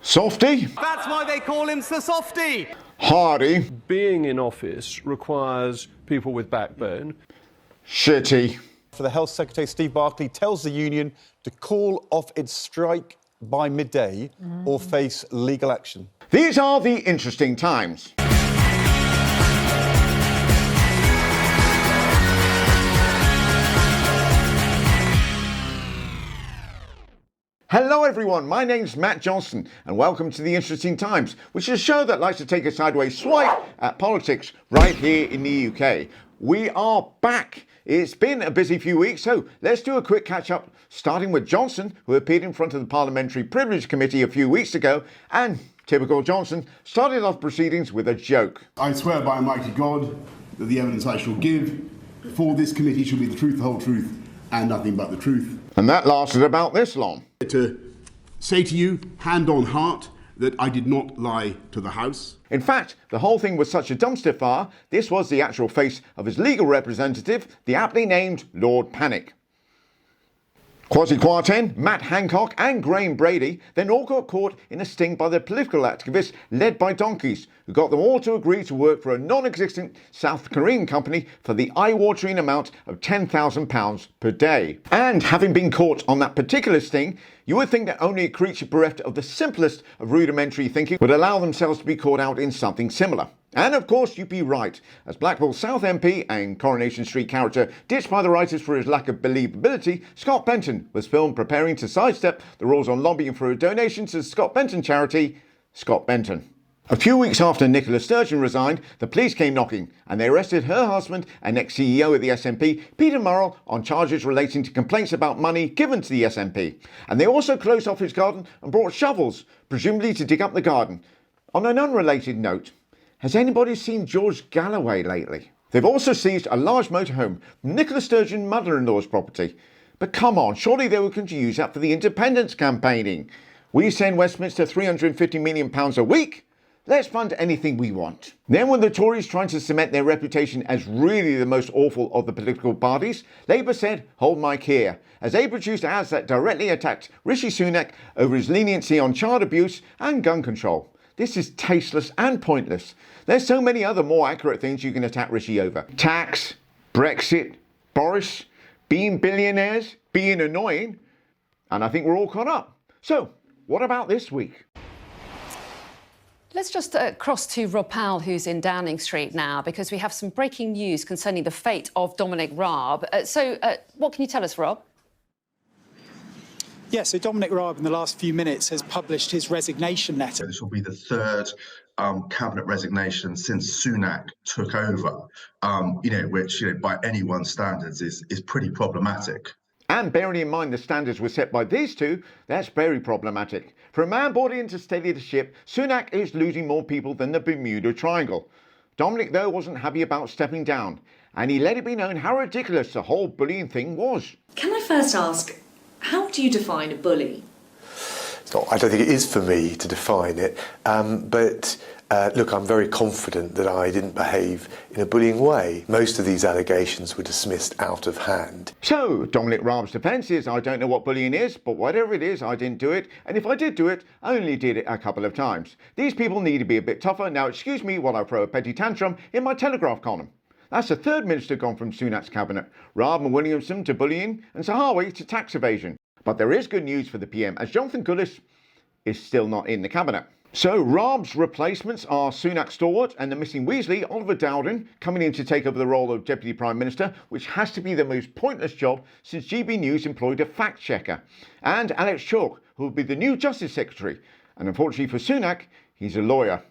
Softy. That's why they call him Sir Softy. Hardy. Being in office requires people with backbone. Shitty. For the Health Secretary, Steve Barkley tells the union to call off its strike by midday or face legal action. These are the interesting times. Hello everyone, my name's Matt Johnson and welcome to The Interesting Times, which is a show that likes to take a sideways swipe at politics right here in the UK. We are back. It's been a busy few weeks, so let's do a quick catch-up, starting with Johnson, who appeared in front of the Parliamentary Privilege Committee a few weeks ago, and, typical Johnson, started off proceedings with a joke. I swear by Almighty God that the evidence I shall give for this committee shall be the truth, the whole truth, and nothing but the truth. And that lasted about this long. To say to you, hand on heart, that I did not lie to the House. In fact, the whole thing was such a dumpster fire, this was the actual face of his legal representative, the aptly named Lord Panic. Kwasi Kwarteng, Matt Hancock and Graham Brady then all got caught in a sting by the political activists led by donkeys, who got them all to agree to work for a non-existent South Korean company for the eye-watering amount of £10,000 per day. And having been caught on that particular sting, you would think that only a creature bereft of the simplest of rudimentary thinking would allow themselves to be caught out in something similar. And of course you'd be right, as Blackpool South MP and Coronation Street character ditched by the writers for his lack of believability, Scott Benton was filmed preparing to sidestep the rules on lobbying for a donation to the Scott Benton charity, Scott Benton. A few weeks after Nicola Sturgeon resigned, the police came knocking and they arrested her husband and ex-CEO of the SNP, Peter Murrell, on charges relating to complaints about money given to the SNP. And they also closed off his garden and brought shovels, presumably to dig up the garden. On an unrelated note, has anybody seen George Galloway lately? They've also seized a large motorhome from Nicola Sturgeon's mother-in-law's property. But come on, surely they were going to use that for the independence campaigning. We send Westminster £350 million a week. Let's fund anything we want. Then when the Tories trying to cement their reputation as really the most awful of the political parties, Labour said, hold Mike here, as they produced ads that directly attacked Rishi Sunak over his leniency on child abuse and gun control. This is tasteless and pointless. There's so many other more accurate things you can attack Rishi over. Tax, Brexit, Boris, being billionaires, being annoying, and I think we're all caught up. So, what about this week? Let's just cross to Rob Powell, who's in Downing Street now, because we have some breaking news concerning the fate of Dominic Raab. What can you tell us, Rob? Yeah, so Dominic Raab in the last few minutes has published his resignation letter. This will be the third cabinet resignation since Sunak took over, which by anyone's standards is pretty problematic. And bearing in mind the standards were set by these two, that's very problematic. For a man brought in to steady the ship, Sunak is losing more people than the Bermuda Triangle. Dominic, though, wasn't happy about stepping down, and he let it be known how ridiculous the whole bullying thing was. Can I first ask, how do you define a bully? I don't think it is for me to define it, but look, I'm very confident that I didn't behave in a bullying way. Most of these allegations were dismissed out of hand. So, Dominic Raab's defence is, I don't know what bullying is, but whatever it is, I didn't do it, and if I did do it, I only did it a couple of times. These people need to be a bit tougher. Now, excuse me while I throw a petty tantrum in my Telegraph column. That's the third minister gone from Sunak's cabinet, Raab and Williamson to bullying and Sahawi to tax evasion. But there is good news for the PM, as Jonathan Gullis is still not in the cabinet. So Raab's replacements are Sunak stalwart and the missing Weasley, Oliver Dowden, coming in to take over the role of Deputy Prime Minister, which has to be the most pointless job since GB News employed a fact-checker. And Alex Chalk, who will be the new Justice Secretary. And unfortunately for Sunak, he's a lawyer.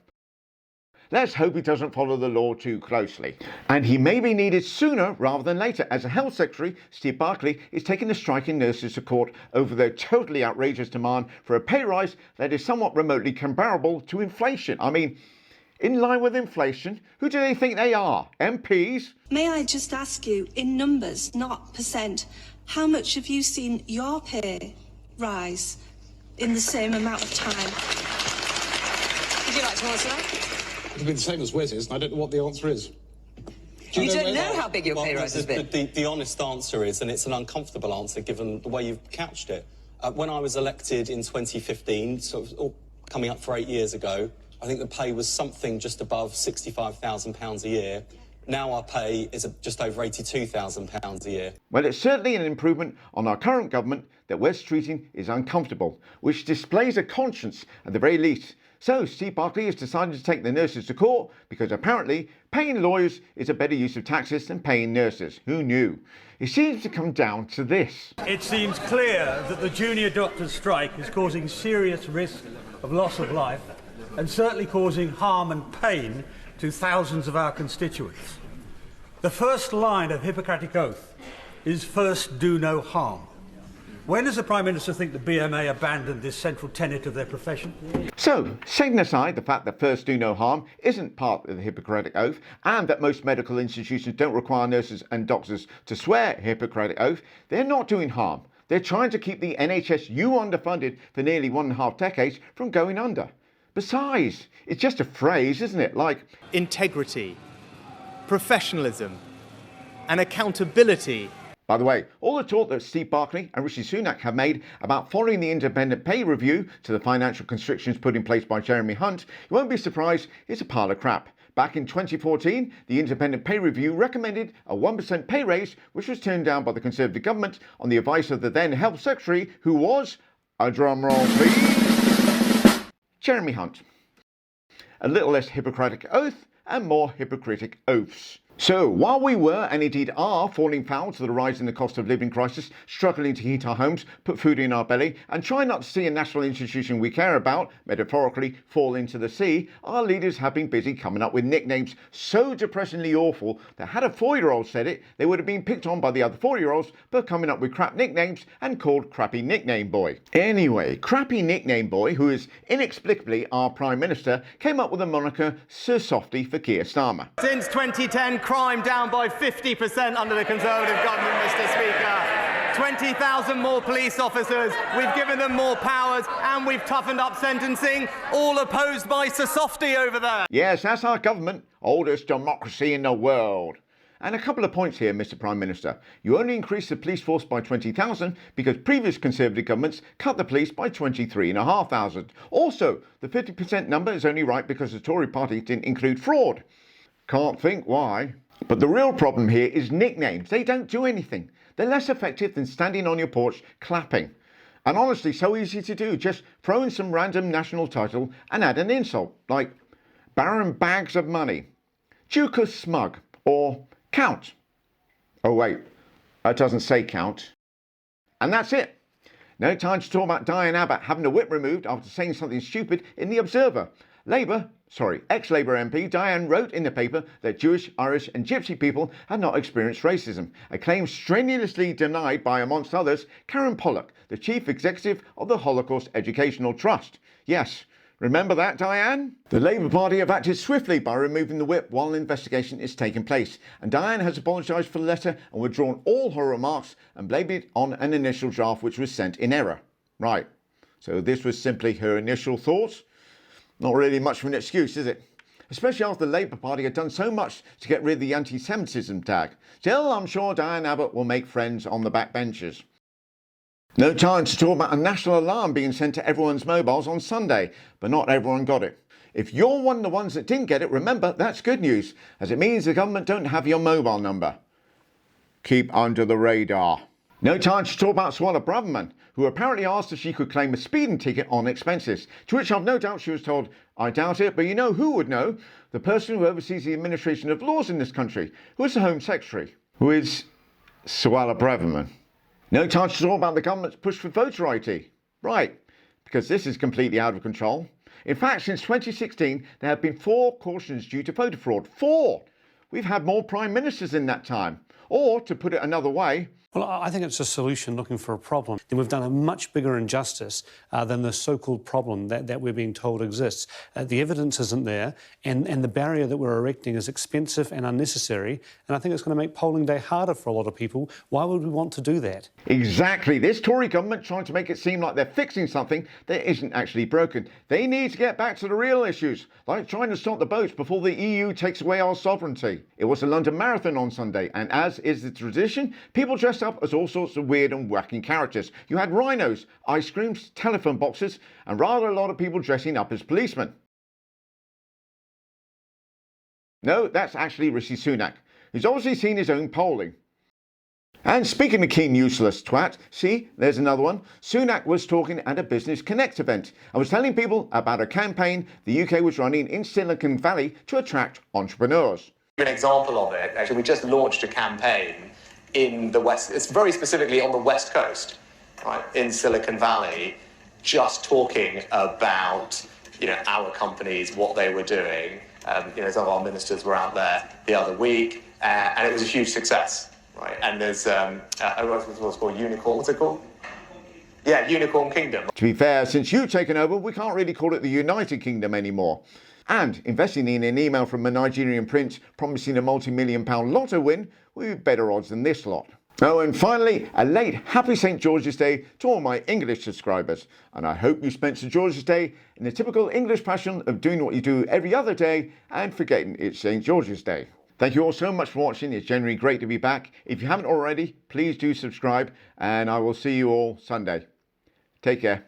Let's hope he doesn't follow the law too closely. And he may be needed sooner rather than later, as the Health Secretary, Steve Barkley, is taking the striking nurses to court over their totally outrageous demand for a pay rise that is somewhat remotely comparable to inflation. I mean, in line with inflation, who do they think they are? MPs? May I just ask you, in numbers, not percent, how much have you seen your pay rise in the same amount of time? Would you like to answer that? It'll be the same as Wes's, and I don't know what the answer is. You don't know how big your pay rise has been? The honest answer is, and it's an uncomfortable answer given the way you've couched it, when I was elected in 2015, sort of coming up for 8 years ago, I think the pay was something just above £65,000 a year. Now our pay is just over £82,000 a year. Well, it's certainly an improvement on our current government that West treating is uncomfortable, which displays a conscience at the very least. So Steve Barkley has decided to take the nurses to court because apparently paying lawyers is a better use of taxes than paying nurses. Who knew? It seems to come down to this. It seems clear that the junior doctors' strike is causing serious risk of loss of life and certainly causing harm and pain to thousands of our constituents. The first line of Hippocratic Oath is first do no harm. When does the Prime Minister think the BMA abandoned this central tenet of their profession? So, setting aside the fact that first do no harm isn't part of the Hippocratic Oath and that most medical institutions don't require nurses and doctors to swear Hippocratic Oath, they're not doing harm. They're trying to keep the NHS underfunded for nearly 1.5 decades from going under. Besides, it's just a phrase, isn't it? Like integrity, professionalism, and accountability. By the way, all the talk that Steve Barkley and Rishi Sunak have made about following the independent pay review to the financial constrictions put in place by Jeremy Hunt, you won't be surprised, it's a pile of crap. Back in 2014, the independent pay review recommended a 1% pay raise, which was turned down by the Conservative government on the advice of the then Health Secretary, who was, a drum roll please, Jeremy Hunt. A little less Hippocratic Oath and more hypocritic oaths. So, while we were, and indeed are, falling foul to the rise in the cost of living crisis, struggling to heat our homes, put food in our belly, and try not to see a national institution we care about, metaphorically, fall into the sea, our leaders have been busy coming up with nicknames so depressingly awful that had a 4-year-old said it, they would have been picked on by the other 4-year-olds for coming up with crap nicknames and called Crappy Nickname Boy. Anyway, Crappy Nickname Boy, who is inexplicably our Prime Minister, came up with the moniker Sir Softy for Keir Starmer. Since 2010, crime down by 50% under the Conservative government, Mr. Speaker. 20,000 more police officers, we've given them more powers, and we've toughened up sentencing, all opposed by Sir Softy over there. Yes, that's our government, oldest democracy in the world. And a couple of points here, Mr. Prime Minister. You only increased the police force by 20,000 because previous Conservative governments cut the police by 23,500. Also, the 50% number is only right because the Tory party didn't include fraud. Can't think why. But the real problem here is nicknames. They don't do anything. They're less effective than standing on your porch clapping. And honestly, so easy to do. Just throw in some random national title and add an insult, like Baron Bags of Money, Duke of Smug, or Count. Oh wait, that doesn't say Count. And that's it. No time to talk about Diane Abbott having a whip removed after saying something stupid in The Observer. Ex-Labour MP Diane wrote in the paper that Jewish, Irish and Gypsy people had not experienced racism, a claim strenuously denied by, amongst others, Karen Pollock, the chief executive of the Holocaust Educational Trust. Yes, remember that, Diane? The Labour Party have acted swiftly by removing the whip while an investigation is taking place, and Diane has apologised for the letter and withdrawn all her remarks and blamed it on an initial draft which was sent in error. Right, so this was simply her initial thoughts? Not really much of an excuse, is it? Especially after the Labour Party had done so much to get rid of the anti-Semitism tag. Still, I'm sure Diane Abbott will make friends on the backbenches. No time to talk about a national alarm being sent to everyone's mobiles on Sunday, but not everyone got it. If you're one of the ones that didn't get it, remember, that's good news, as it means the government don't have your mobile number. Keep under the radar. No time to talk about Suella Braverman, who apparently asked if she could claim a speeding ticket on expenses, to which I've no doubt she was told, I doubt it, but you know who would know? The person who oversees the administration of laws in this country, who is the Home Secretary, who is Suella Braverman. No time to talk about the government's push for voter ID. Right, because this is completely out of control. In fact, since 2016, there have been 4 cautions due to voter fraud. 4! We've had more prime ministers in that time. Or, to put it another way, well, I think it's a solution looking for a problem. Then we've done a much bigger injustice than the so-called problem that we're being told exists. The evidence isn't there, and the barrier that we're erecting is expensive and unnecessary, and I think it's going to make polling day harder for a lot of people. Why would we want to do that? Exactly. This Tory government trying to make it seem like they're fixing something that isn't actually broken. They need to get back to the real issues, like trying to stop the boats before the EU takes away our sovereignty. It was a London Marathon on Sunday, and as is the tradition, people dressed up up as all sorts of weird and wacky characters. You had rhinos, ice creams, telephone boxes, and rather a lot of people dressing up as policemen. No, that's actually Rishi Sunak, who's obviously seen his own polling. And speaking of keen useless twat, see, there's another one. Sunak was talking at a Business Connect event and was telling people about a campaign the UK was running in Silicon Valley to attract entrepreneurs. An example of it, actually, we just launched a campaign in the West, it's very specifically on the West Coast, right, in Silicon Valley, just talking about, our companies, what they were doing. Some of our ministers were out there the other week, and it was a huge success. Right, and there's what's called Unicorn. What's it called? Yeah, Unicorn Kingdom. To be fair, since you've taken over, we can't really call it the United Kingdom anymore. And investing in an email from a Nigerian prince promising a multi-million-pound lotto win would be better odds than this lot. Oh, and finally, a late Happy St. George's Day to all my English subscribers. And I hope you spent St. George's Day in the typical English passion of doing what you do every other day and forgetting it's St. George's Day. Thank you all so much for watching. It's generally great to be back. If you haven't already, please do subscribe, and I will see you all Sunday. Take care.